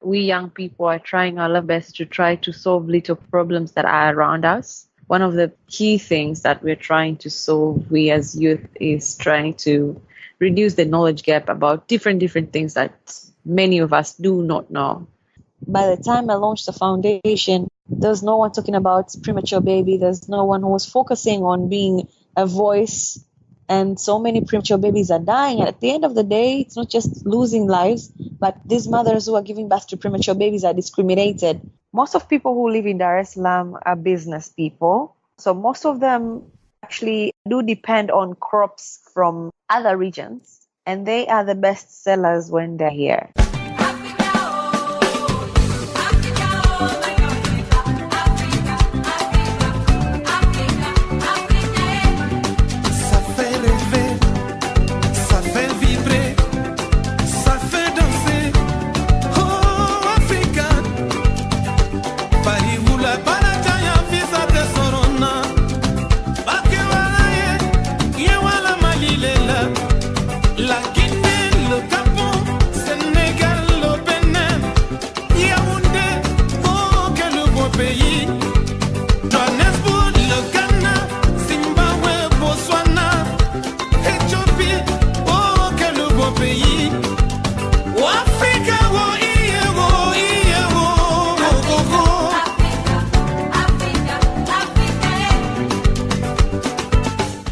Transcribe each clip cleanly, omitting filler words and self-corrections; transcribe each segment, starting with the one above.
we young people are trying our level best to try to solve little problems that are around us. One of the key things that we're trying to solve, we as youth, is trying to reduce the knowledge gap about different things that many of us do not know. By the time I launched the foundation, there's no one talking about premature baby. There's no one who was focusing on being a voice. And so many premature babies are dying. And at the end of the day, it's not just losing lives, but these mothers who are giving birth to premature babies are discriminated. Most of people who live in Dar es Salaam are business people. So most of them actually do depend on crops from other regions. And they are the best sellers when they're here.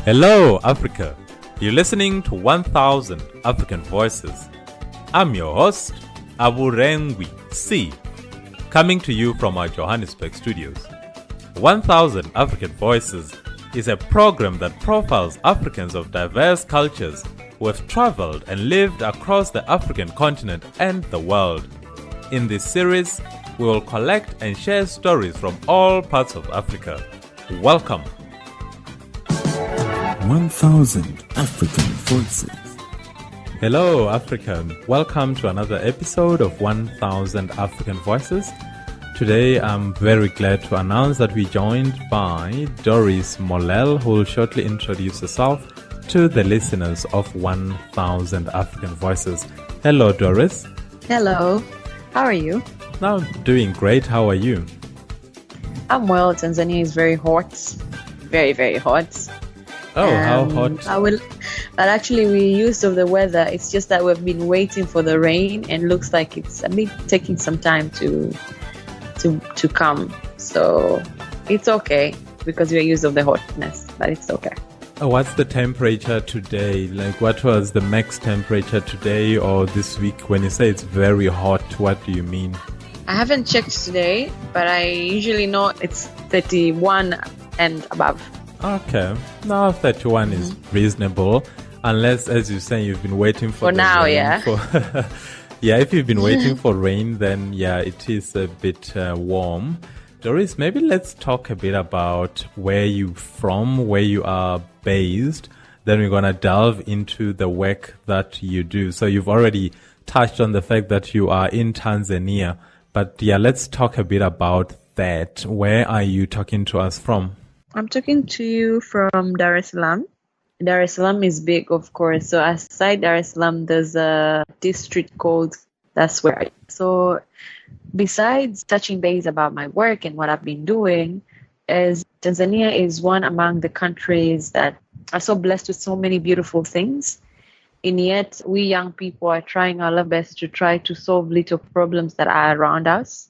Hello, Africa. You're listening to 1000 African Voices. I'm your host, Aburengwi C, coming to you from our Johannesburg studios. 1000 African Voices is a program that profiles Africans of diverse cultures who have traveled and lived across the African continent and the world. In this series, we will collect and share stories from all parts of Africa. Welcome. 1000 African Voices. Hello, Africa. Welcome to another episode of 1000 African Voices. Today, I'm very glad to announce that we're joined by Doris Mollel, who will shortly introduce herself to the listeners of 1000 African Voices. Hello, Doris. Hello. How are you? I'm doing great. How are you? I'm well. Tanzania is very hot. Very, very hot. Oh, how hot? But actually, we're used to the weather. It's just that we've been waiting for the rain, and looks like it's a bit taking some time to come. So it's okay because we're used to the hotness, but it's okay. What's the temperature today? Like, what was the max temperature today or this week? When you say it's very hot, what do you mean? I haven't checked today, but I usually know it's 31 and above. Okay. Now 31 is reasonable. Unless, as you say, you've been waiting for now, rain. Yeah. Yeah, if you've been waiting for rain, then yeah, it is a bit warm. Doris, maybe let's talk a bit about where you're from, where you are based. Then we're going to delve into the work that you do. So you've already touched on the fact that you are in Tanzania. But yeah, let's talk a bit about that. Where are you talking to us from? I'm talking to you from Dar es Salaam. Dar es Salaam is big, of course. So aside Dar es Salaam, there's a district called That's Where I am. So besides touching base about my work and what I've been doing, as Tanzania is one among the countries that are so blessed with so many beautiful things. And yet we young people are trying our level best to try to solve little problems that are around us.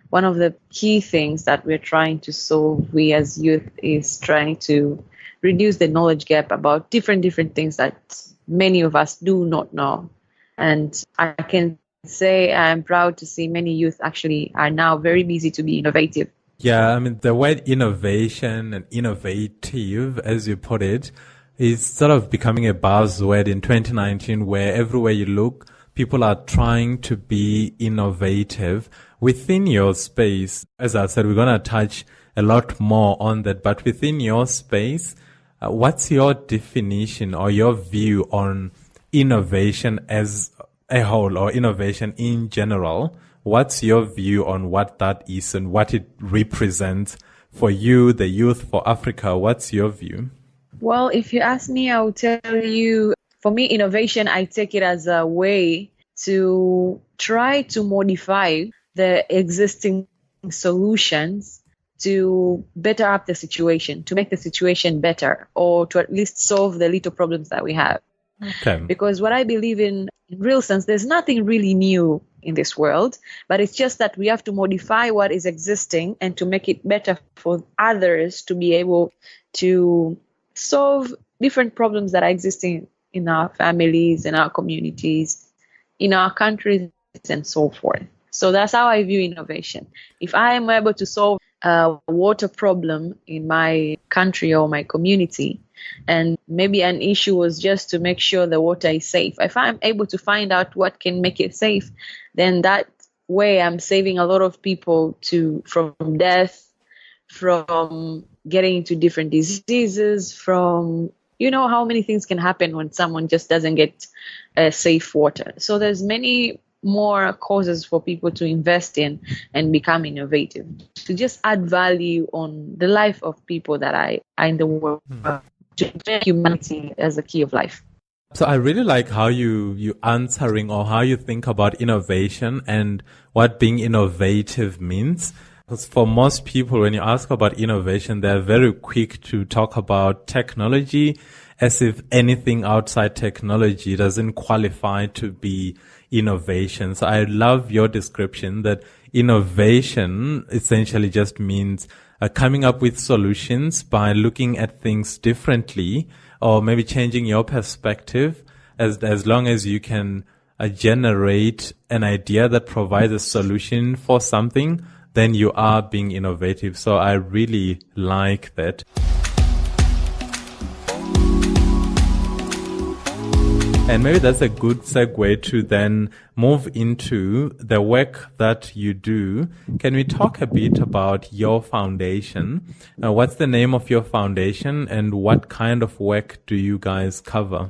One of the key things that we're trying to solve, we as youth, is trying to reduce the knowledge gap about different things that many of us do not know. And I can say I'm proud to see many youth actually are now very busy to be innovative. Yeah, I mean, the word innovation and innovative, as you put it, is sort of becoming a buzzword in 2019, where everywhere you look, people are trying to be innovative within your space. As I said, we're going to touch a lot more on that, but within your space, what's your definition or your view on innovation as a whole, or innovation in general? What's your view on what that is and what it represents for you, the youth, for Africa? What's your view? Well, if you ask me, I will tell you, for me, innovation, I take it as a way to try to modify the existing solutions to better up the situation, to make the situation better, or to at least solve the little problems that we have. Okay. Because what I believe in real sense, there's nothing really new in this world, but it's just that we have to modify what is existing and to make it better for others to be able to solve different problems that are existing in our families, in our communities, in our countries, and so forth. So that's how I view innovation. If I am able to solve a water problem in my country or my community, and maybe an issue was just to make sure the water is safe, if I'm able to find out what can make it safe, then that way I'm saving a lot of people from death, from getting into different diseases, from how many things can happen when someone just doesn't get safe water. So there's many more causes for people to invest in and become innovative, to just add value on the life of people that are in the world, to make humanity as a key of life. So I really like how you answering, or how you think about innovation and what being innovative means. Because for most people, when you ask about innovation, they're very quick to talk about technology, as if anything outside technology doesn't qualify to be innovation. So I love your description that innovation essentially just means coming up with solutions by looking at things differently, or maybe changing your perspective, as long as you can generate an idea that provides a solution for something, then you are being innovative. So I really like that. And maybe that's a good segue to then move into the work that you do. Can we talk a bit about your foundation? What's the name of your foundation, and what kind of work do you guys cover?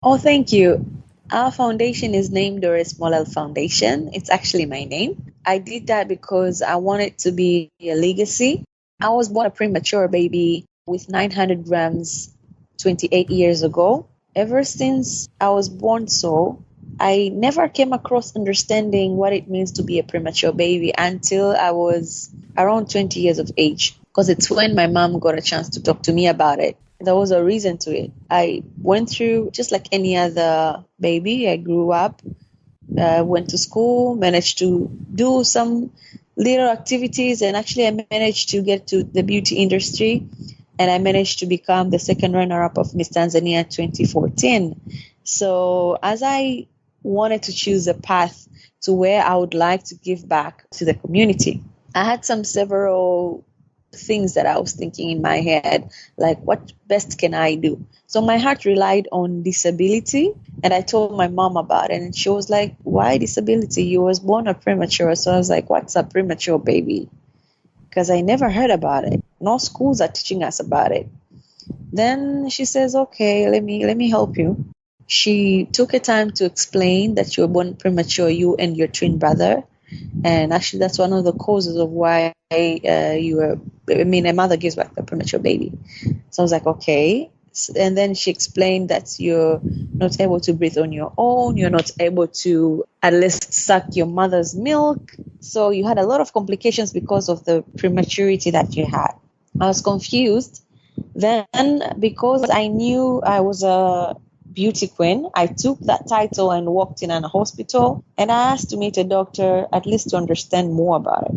Oh, thank you. Our foundation is named Doris Mollel Foundation. It's actually my name. I did that because I wanted to be a legacy. I was born a premature baby with 900 grams 28 years ago. Ever since I was born I never came across understanding what it means to be a premature baby until I was around 20 years of age, because it's when my mom got a chance to talk to me about it. There was a reason to it. I went through just like any other baby. I grew up, went to school, managed to do some little activities, and actually I managed to get to the beauty industry. And I managed to become the second runner-up of Miss Tanzania 2014. So as I wanted to choose a path to where I would like to give back to the community, I had several things that I was thinking in my head, like what best can I do? So my heart relied on disability, and I told my mom about it, and she was like, why disability? You was born a premature. So I was like, what's a premature baby? Because I never heard about it. No schools are teaching us about it. Then she says, okay, let me help you. She took a time to explain that you were born premature, you and your twin brother. And actually that's one of the causes of why a mother gives back a premature baby. So I was like, okay. And then she explained that you're not able to breathe on your own. You're not able to at least suck your mother's milk. So you had a lot of complications because of the prematurity that you had. I was confused. Then, because I knew I was a beauty queen, I took that title and walked in a hospital, and I asked to meet a doctor, at least to understand more about it.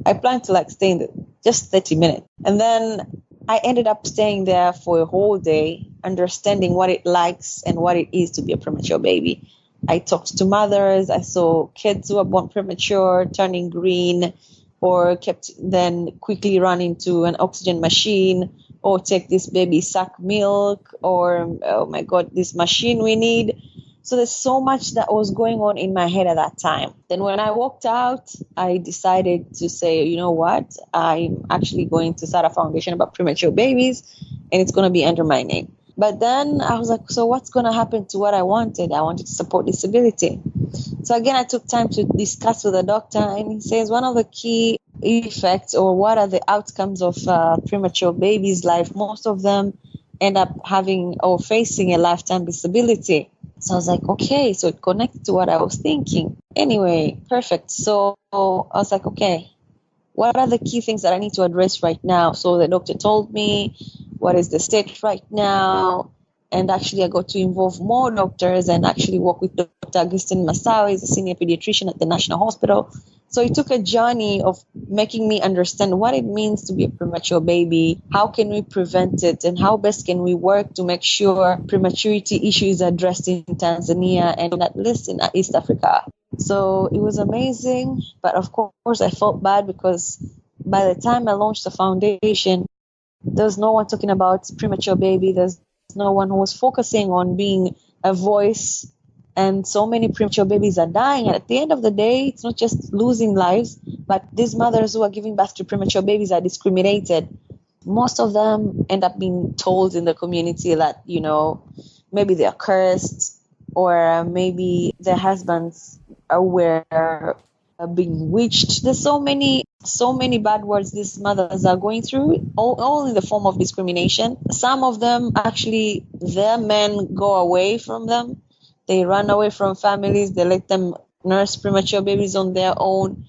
I planned to stay in just 30 minutes. And then I ended up staying there for a whole day, understanding what it likes and what it is to be a premature baby. I talked to mothers. I saw kids who are born premature turning green, or then quickly run into an oxygen machine, or take this baby suck milk, or, oh my God, this machine we need. So there's so much that was going on in my head at that time. Then when I walked out, I decided to say, you know what, I'm actually going to start a foundation about premature babies, and it's going to be under my name. But then I was like, so what's going to happen to what I wanted? I wanted to support disability. So again, I took time to discuss with the doctor, and he says one of the key effects, or what are the outcomes of premature babies' life, most of them end up having or facing a lifetime disability. So I was like, okay, so it connects to what I was thinking. Anyway, perfect. So I was like, okay, what are the key things that I need to address right now? So the doctor told me what is the state right now. And actually, I got to involve more doctors and actually work with Dr. Agustin Masawi, is a senior pediatrician at the National Hospital. So it took a journey of making me understand what it means to be a premature baby, how can we prevent it, and how best can we work to make sure prematurity issue is addressed in Tanzania and at least in East Africa. So it was amazing, but of course I felt bad because by the time I launched the foundation, there was no one talking about premature baby. There's no one who was focusing on being a voice. And so many premature babies are dying. And at the end of the day, it's not just losing lives, but these mothers who are giving birth to premature babies are discriminated. Most of them end up being told in the community that, maybe they're cursed, or maybe their husbands were being witched. There's so many bad words these mothers are going through, all in the form of discrimination. Some of them actually, their men go away from them. They run away from families. They let them nurse premature babies on their own.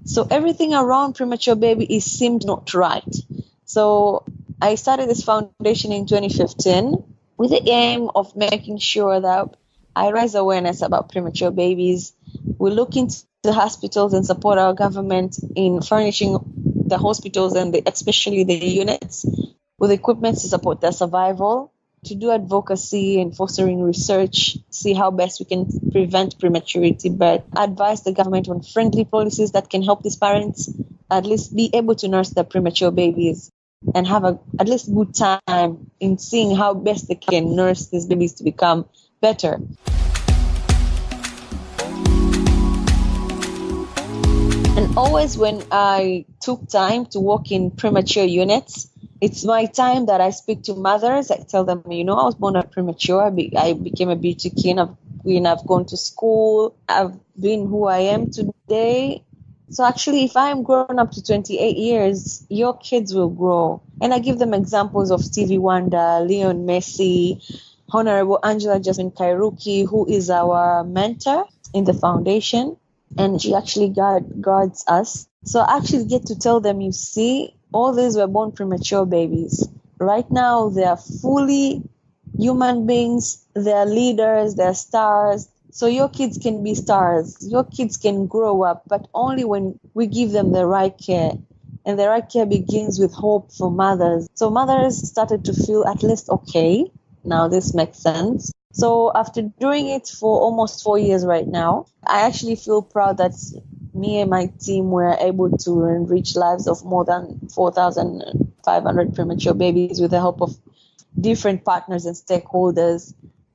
So everything around premature baby seemed not right. So I started this foundation in 2015 with the aim of making sure that I raise awareness about premature babies. We look into the hospitals and support our government in furnishing the hospitals and especially the units with equipment to support their survival, to do advocacy and fostering research, see how best we can prevent prematurity, but advise the government on friendly policies that can help these parents at least be able to nurse their premature babies and have at least good time in seeing how best they can nurse these babies to become better. And always when I took time to work in premature units, it's my time that I speak to mothers. I tell them, I was born a premature. I became a beauty queen. I've gone to school. I've been who I am today. So actually, if I'm grown up to 28 years, your kids will grow. And I give them examples of Stevie Wonder, Leon Messi, Honorable Angela Jasmine Kairuki, who is our mentor in the foundation. And she actually guards us. So I actually get to tell them, you see, all these were born premature babies. Right now, they are fully human beings. They're leaders. They're stars. So your kids can be stars. Your kids can grow up, but only when we give them the right care. And the right care begins with hope for mothers. So mothers started to feel at least okay. Now this makes sense. So after doing it for almost 4 years right now, I actually feel proud that me and my team were able to enrich lives of more than 4,500 premature babies with the help of different partners and stakeholders.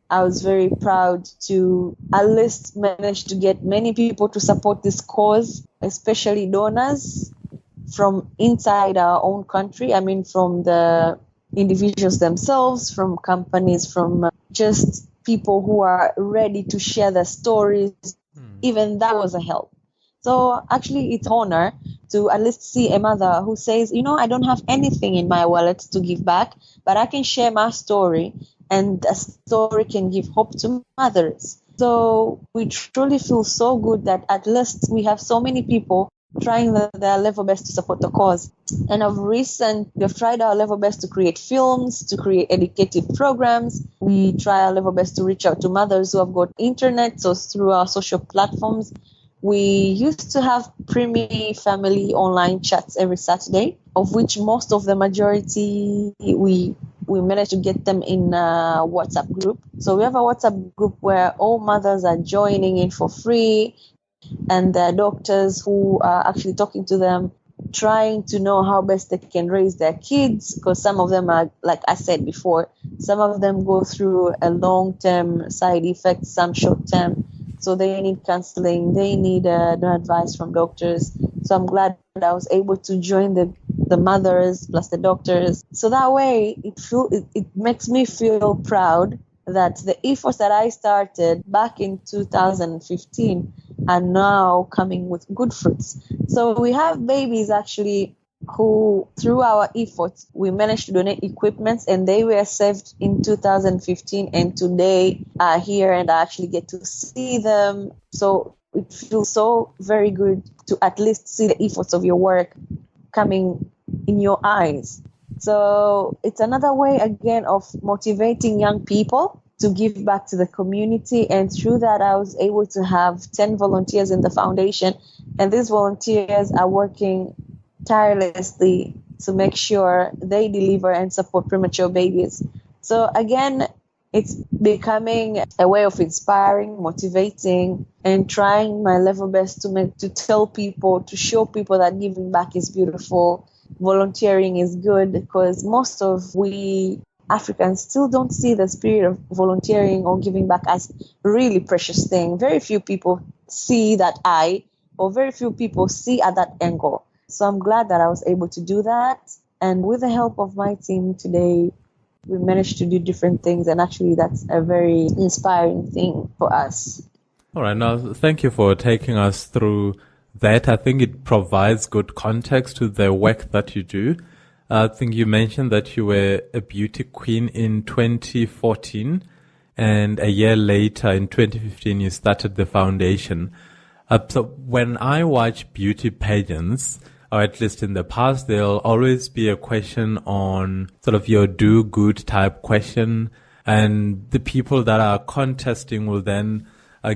I was very proud to at least manage to get many people to support this cause, especially donors from inside our own country. I mean, from the individuals themselves, from companies, from just people who are ready to share their stories. Even that was a help. So actually, it's an honor to at least see a mother who says, I don't have anything in my wallet to give back, but I can share my story, and a story can give hope to mothers. So we truly feel so good that at least we have so many people trying their level best to support the cause. And of recent, we've tried our level best to create films, to create educative programs. We try our level best to reach out to mothers who have got internet, so through our social platforms. We used to have Premi family online chats every Saturday, of which most of the majority we managed to get them in a WhatsApp group. So we have a WhatsApp group where all mothers are joining in for free, and the doctors who are actually talking to them, trying to know how best they can raise their kids, because some of them are, like I said before, some of them go through a long-term side effect, some short-term. So they need counseling, they need advice from doctors. So I'm glad that I was able to join the mothers plus the doctors. So that way it makes me feel proud that the efforts that I started back in 2015 are now coming with good fruits. So we have babies actually who, through our efforts, we managed to donate equipments, and they were saved in 2015, and today are here and I actually get to see them. So it feels so very good to at least see the efforts of your work coming in your eyes. So it's another way, again, of motivating young people to give back to the community. And through that, I was able to have 10 volunteers in the foundation. And these volunteers are working tirelessly to make sure they deliver and support premature babies. So again, it's becoming a way of inspiring, motivating, and trying my level best to tell people, to show people that giving back is beautiful, volunteering is good, because most of we Africans still don't see the spirit of volunteering or giving back as a really precious thing. Very few people see that or very few people see at that angle. So I'm glad that I was able to do that. And with the help of my team today, we managed to do different things. And actually, that's a very inspiring thing for us. All right. Now, thank you for taking us through that. I think it provides good context to the work that you do. I think you mentioned that you were a beauty queen in 2014, and a year later, in 2015, you started the foundation. So when I watch beauty pageants, or at least in the past, there'll always be a question on sort of your do good type question, and the people that are contesting will then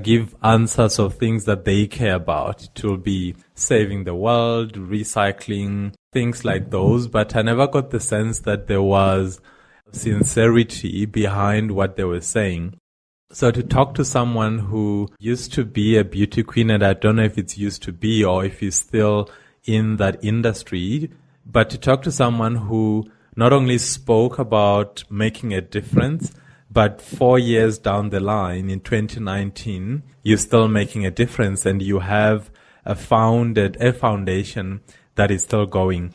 give answers of things that they care about. It will be saving the world, recycling, things like those. But I never got the sense that there was sincerity behind what they were saying. So to talk to someone who used to be a beauty queen, and I don't know if it's used to be or if he's still in that industry, but to talk to someone who not only spoke about making a difference, but 4 years down the line, in 2019, you're still making a difference, and you have founded a foundation that is still going.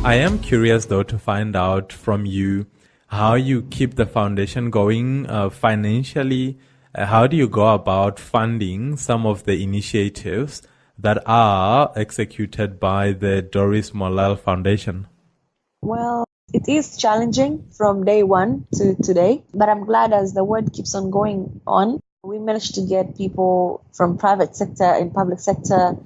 I am curious, though, to find out from you how you keep the foundation going financially. How do you go about funding some of the initiatives that are executed by the Doris Mollel Foundation? Well, it is challenging from day one to today, but I'm glad as the word keeps on going on, we managed to get people from private sector and public sector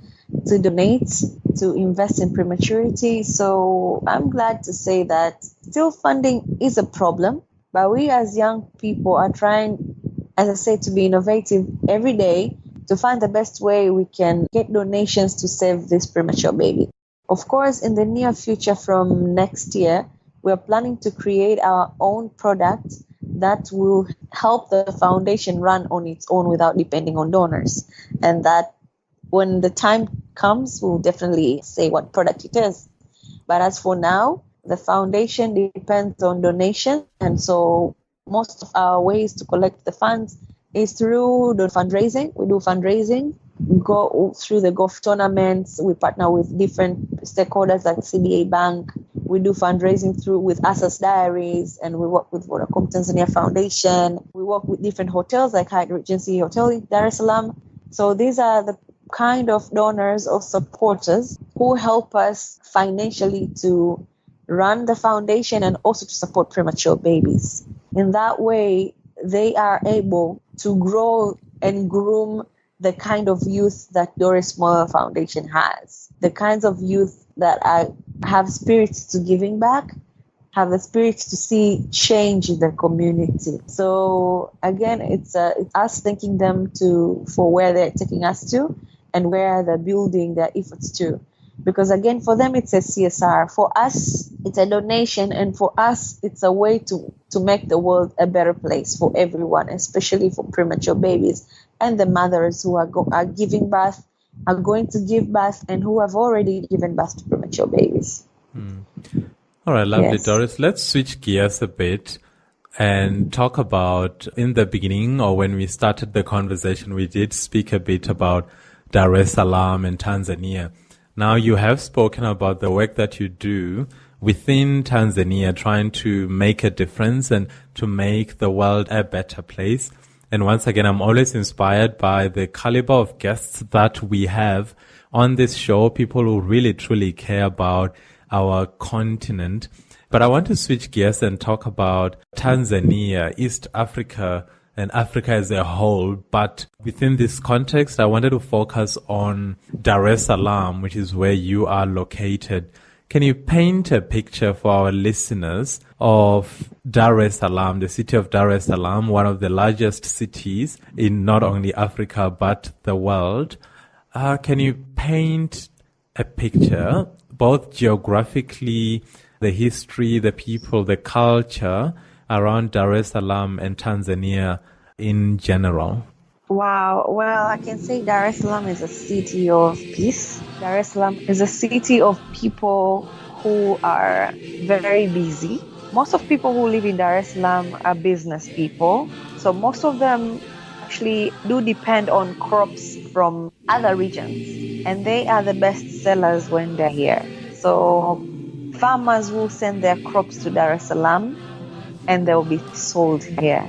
to donate, to invest in prematurity. So I'm glad to say that still funding is a problem, but we as young people are trying, as I say, to be innovative every day to find the best way we can get donations to save this premature baby. Of course, in the near future from next year, we're planning to create our own product that will help the foundation run on its own without depending on donors. And that when the time comes, we'll definitely say what product it is. But as for now, the foundation depends on donation. And so most of our ways to collect the funds is through the fundraising. We do fundraising. We go through the golf tournaments. We partner with different stakeholders like CBA Bank. We do fundraising with Asas Diaries, and we work with Vodacom Tanzania Foundation. We work with different hotels like Hyatt Regency Hotel in Dar es Salaam. So these are the kind of donors or supporters who help us financially to run the foundation and also to support premature babies. In that way, they are able to grow and groom the kind of youth that Doris Mollel Foundation has. The kinds of youth that have spirits to giving back, have the spirits to see change in the community. So again, it's us thanking them for where they're taking us to and where they're building their efforts to. Because again, for them, it's a CSR. For us, it's a donation. And for us, it's a way to make the world a better place for everyone, especially for premature babies and the mothers who are giving birth, are going to give birth, and who have already given birth to premature babies. All right, lovely, Yes. Doris. Let's switch gears a bit and talk about, in the beginning, or when we started the conversation, we did speak a bit about Dar es Salaam and Tanzania. Now, you have spoken about the work that you do within Tanzania, trying to make a difference and to make the world a better place. And once again, I'm always inspired by the caliber of guests that we have on this show, people who really truly care about our continent. But I want to switch gears and talk about Tanzania, East Africa, and Africa as a whole. But within this context, I wanted to focus on Dar es Salaam, which is where you are located. Can you paint a picture for our listeners of Dar es Salaam, the city of Dar es Salaam, one of the largest cities in not only Africa but the world? Can you paint a picture, both geographically, the history, the people, the culture around Dar es Salaam and Tanzania in general? Wow. Well, I can say Dar es Salaam is a city of peace. Dar es Salaam is a city of people who are very busy. Most of people who live in Dar es Salaam are business people. So most of them actually do depend on crops from other regions. And they are the best sellers when they're here. So farmers will send their crops to Dar es Salaam and they'll be sold here.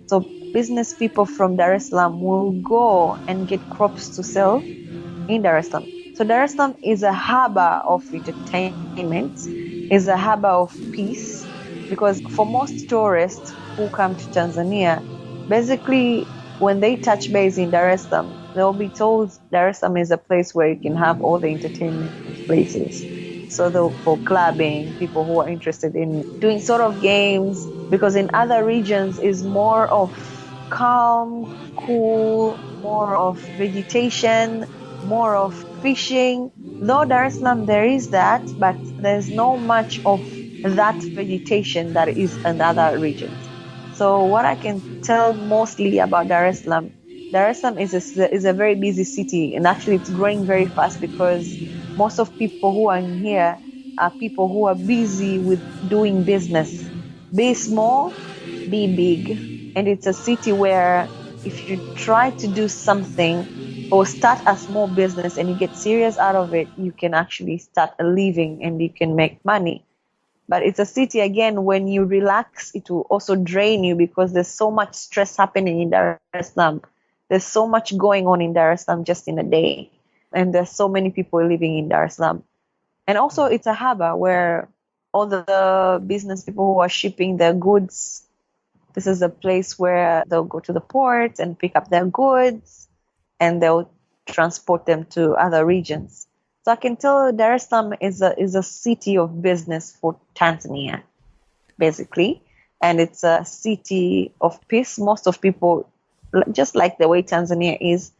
So business people from Dar es Salaam will go and get crops to sell in Dar es Salaam. So Dar es Salaam is a harbor of entertainment, is a harbor of peace, because for most tourists who come to Tanzania, basically when they touch base in Dar es Salaam, they'll be told Dar es Salaam is a place where you can have all the entertainment places. So for clubbing, people who are interested in doing sort of games, because in other regions is more of calm, cool, more of vegetation, more of fishing. Though Dar es Salaam there is that, but there's no much of that vegetation that is in other regions. So what I can tell mostly about Dar es Salaam is a very busy city, and actually it's growing very fast because most of people who are in here are people who are busy with doing business. Be small, be big. And it's a city where if you try to do something or start a small business and you get serious out of it, you can actually start a living and you can make money. But it's a city, again, when you relax, it will also drain you because there's so much stress happening in Dar es Salaam. There's so much going on in Dar es Salaam just in a day. And there's so many people living in Dar es Salaam. And also it's a harbor where all the business people who are shipping their goods, this is a place where they'll go to the port and pick up their goods and they'll transport them to other regions. So I can tell Dar es Salaam is a city of business for Tanzania, basically. And it's a city of peace. Most of people, just like the way Tanzania is,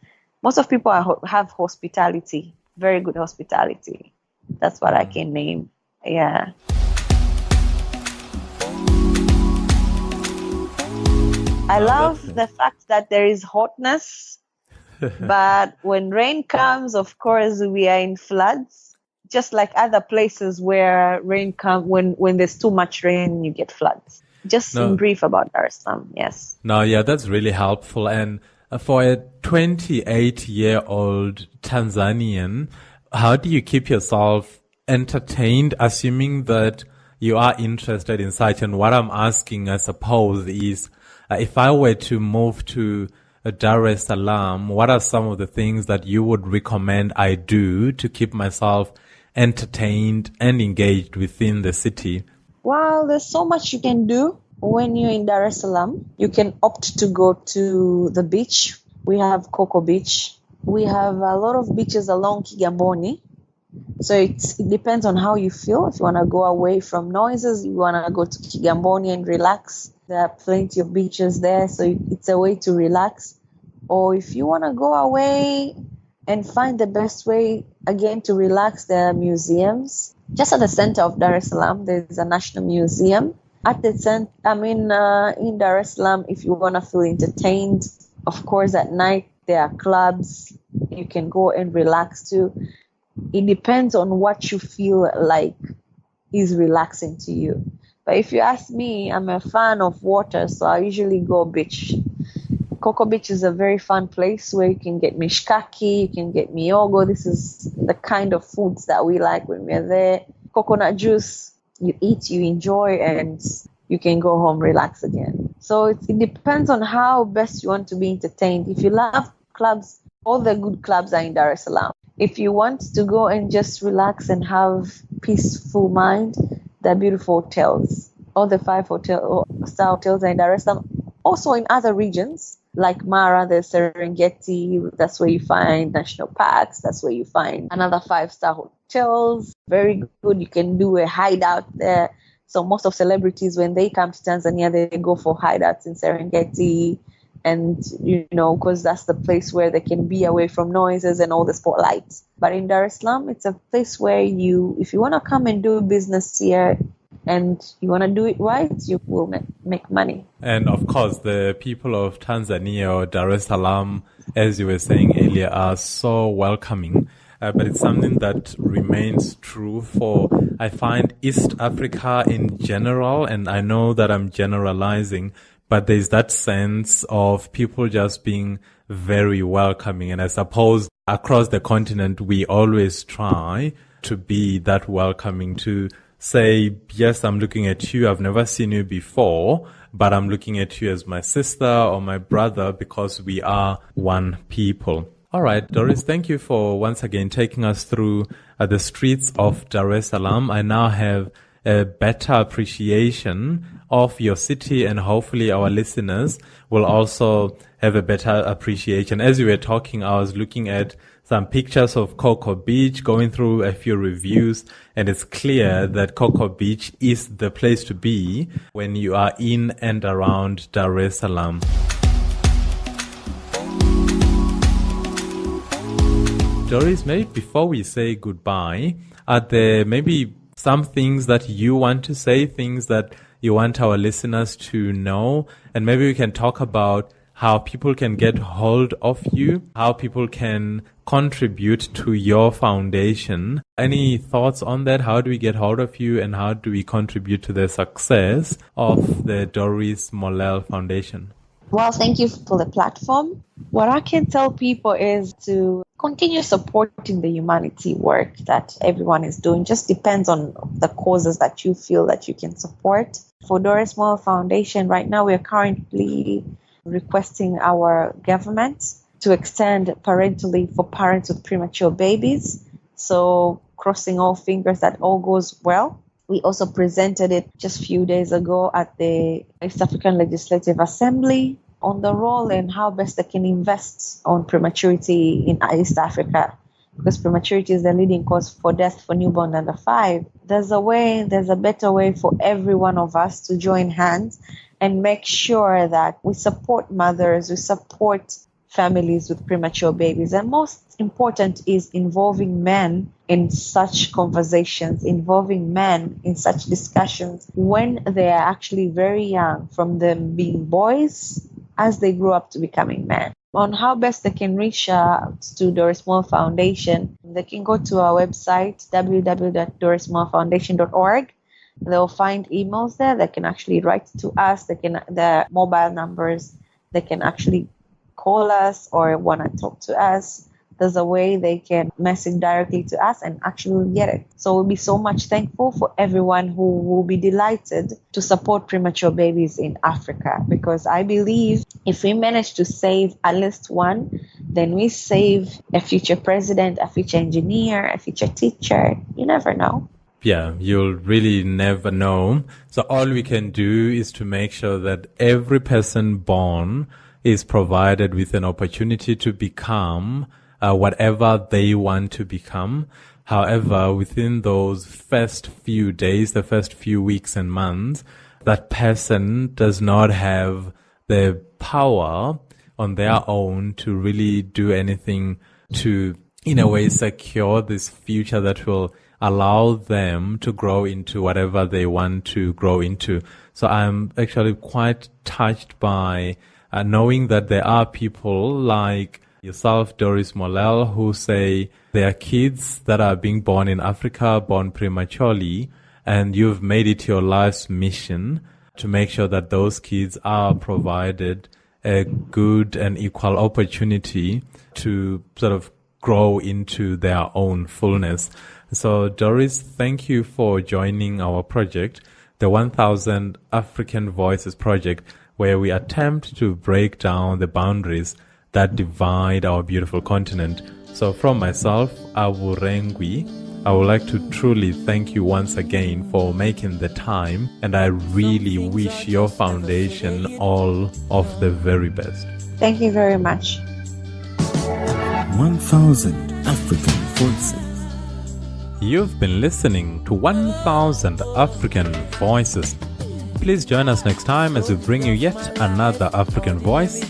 most of people have hospitality, very good hospitality. That's what I can name. Yeah. I love the fact that there is hotness, but when rain comes, of course, we are in floods, just like other places where rain comes, when there's too much rain, you get floods. Just in brief about Dar es Salaam, yes. No, yeah, that's really helpful. And for a 28-year-old Tanzanian, how do you keep yourself entertained, assuming that you are interested in such? And what I'm asking, I suppose, is if I were to move to Dar es Salaam, what are some of the things that you would recommend I do to keep myself entertained and engaged within the city? Well, there's so much you can do when you're in Dar es Salaam. You can opt to go to the beach. We have Coco Beach. We have a lot of beaches along Kigamboni. So it depends on how you feel. If you want to go away from noises, you want to go to Kigamboni and relax. There are plenty of beaches there, so it's a way to relax. Or if you want to go away and find the best way, again, to relax, there are museums. Just at the center of Dar es Salaam, there's a national museum. At the center, in Dar es Salaam, if you want to feel entertained, of course, at night, there are clubs. You can go and relax too. It depends on what you feel like is relaxing to you. But if you ask me, I'm a fan of water, so I usually go beach. Coco Beach is a very fun place where you can get mishkaki, you can get mihogo. This is the kind of foods that we like when we're there. Coconut juice, you eat, you enjoy, and you can go home, relax again. So it depends on how best you want to be entertained. If you love clubs, all the good clubs are in Dar es Salaam. If you want to go and just relax and have peaceful mind, there are beautiful hotels. All the 5-star hotels are in Dar es Salaam. Also in other regions, like Mara, the Serengeti, that's where you find national parks. That's where you find another 5-star hotels. Very good. You can do a hideout there. So most of celebrities, when they come to Tanzania, they go for hideouts in Serengeti. And, because that's the place where they can be away from noises and all the spotlights. But in Dar es Salaam, it's a place where if you want to come and do business here and you want to do it right, you will make money. And of course, the people of Tanzania or Dar es Salaam, as you were saying earlier, are so welcoming. But it's something that remains true for, I find, East Africa in general. And I know that I'm generalizing, but there's that sense of people just being very welcoming. And I suppose across the continent, we always try to be that welcoming, to say, yes, I'm looking at you. I've never seen you before, but I'm looking at you as my sister or my brother because we are one people. All right, Doris, thank you for once again taking us through the streets of Dar es Salaam. I now have a better appreciation of your city, and hopefully our listeners will also have a better appreciation. As you were talking, I was looking at some pictures of Coco Beach, going through a few reviews, and it's clear that Coco Beach is the place to be when you are in and around Dar es Salaam. Doris, maybe before we say goodbye, are there maybe some things that you want to say, things that you want our listeners to know? And maybe we can talk about how people can get hold of you, how people can contribute to your foundation. Any thoughts on that? How do we get hold of you, and how do we contribute to the success of the Doris Mollel Foundation? Well, thank you for the platform. What I can tell people is to continue supporting the humanity work that everyone is doing. Just depends on the causes that you feel that you can support. For Doris Mollel Foundation, right now we are currently requesting our government to extend parental leave for parents with premature babies. So crossing all fingers that all goes well. We also presented it just a few days ago at the East African Legislative Assembly on the role and how best they can invest on prematurity in East Africa, because prematurity is the leading cause for death for newborn under 5. There's a better way for every one of us to join hands and make sure that we support mothers, we support families with premature babies. And most important is involving men in such conversations, involving men in such discussions when they are actually very young, from them being boys as they grow up to becoming men. On how best they can reach out to Doris Mollel Foundation, they can go to our website, www.dorismollelfoundation.org. They'll find emails there. They can actually write to us. Their mobile numbers. They can actually call us or want to talk to us. There's a way they can message directly to us and actually get it. So we'll be so much thankful for everyone who will be delighted to support premature babies in Africa, because I believe if we manage to save at least one, then we save a future president, a future engineer, a future teacher. You never know. Yeah, you'll really never know. So all we can do is to make sure that every person born is provided with an opportunity to become whatever they want to become. However, within those first few days, the first few weeks and months, that person does not have the power on their own to really do anything to, in a way, secure this future that will allow them to grow into whatever they want to grow into. So I'm actually quite touched by knowing that there are people like yourself, Doris Mollel, who say there are kids that are being born in Africa, born prematurely, and you've made it your life's mission to make sure that those kids are provided a good and equal opportunity to sort of grow into their own fullness. So, Doris, thank you for joining our project, the 1000 African Voices Project. where we attempt to break down the boundaries that divide our beautiful continent. So from myself, Awurengwi, I would like to truly thank you once again for making the time, and I really wish your foundation all of the very best. Thank you very much. 1,000 African Voices. You've been listening to 1,000 African Voices. Please join us next time as we bring you yet another African voice.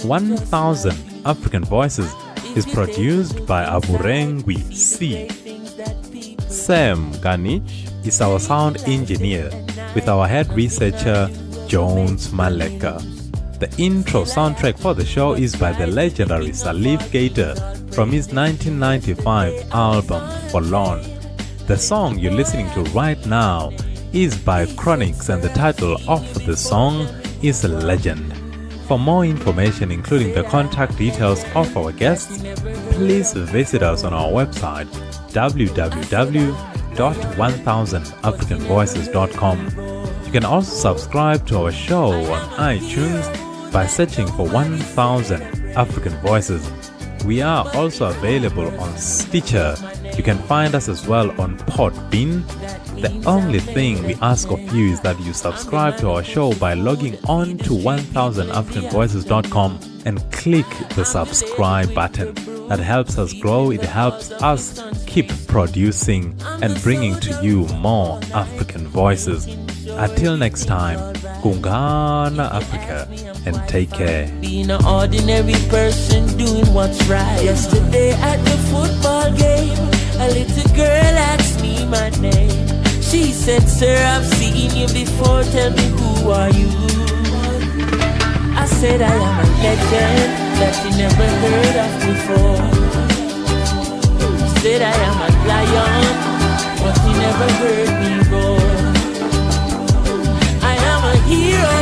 1,000 African Voices is produced by Awurengwi C. Sam Ganich is our sound engineer, with our head researcher Jones Maleka. The intro soundtrack for the show is by the legendary Salif Keita from his 1995 album Forlorn. The song you're listening to right now is by Chronix, and the title of the song is Legend. For more information, including the contact details of our guests, please visit us on our website www.1000africanvoices.com. You can also subscribe to our show on iTunes by searching for 1,000 African Voices. We are also available on Stitcher. You can find us as well on Podbean. The only thing we ask of you is that you subscribe to our show by logging on to 1000africanvoices.com and click the subscribe button. That helps us grow, it helps us keep producing and bringing to you more African voices. Until next time, Kungana Africa, and take care. Being an ordinary person doing what's right. Yesterday at the football game, a little girl asked me my name. She said, "Sir, I've seen you before, tell me who are you?" I said, "I am a legend that you never heard of before." She said, "I am a lion, but you never heard me roar. I am a hero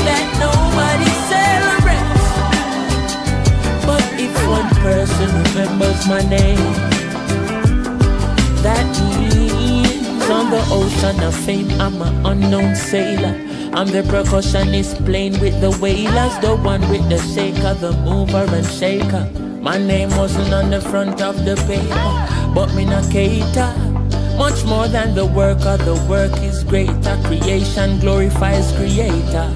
that nobody celebrates, but if one person remembers my name, that means on the ocean of fame I'm an unknown sailor. I'm the percussionist playing with the whalers, the one with the shaker, the mover and shaker. My name wasn't on the front of the paper, but me not cater. Much more than the worker is greater. Creation glorifies creator.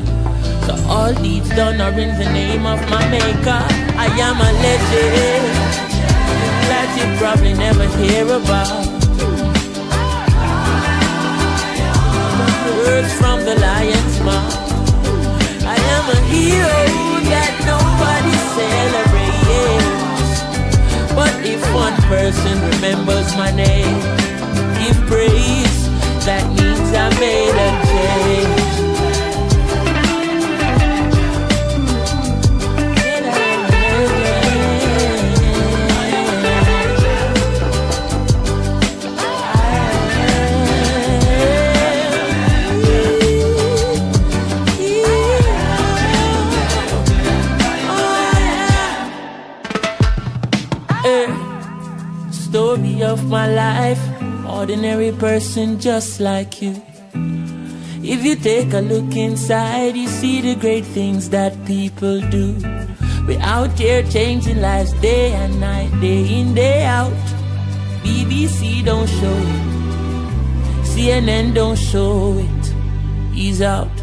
So all deeds done are in the name of my maker. I am a legend that you probably never hear about. Words from the lion's mouth. I am a hero that nobody celebrates, but if one person remembers my name, give praise, that means I made a change. Story of my life, ordinary person just like you. If you take a look inside, you see the great things that people do. We're out here changing lives day and night, day in, day out. BBC don't show it, CNN don't show it. He's out.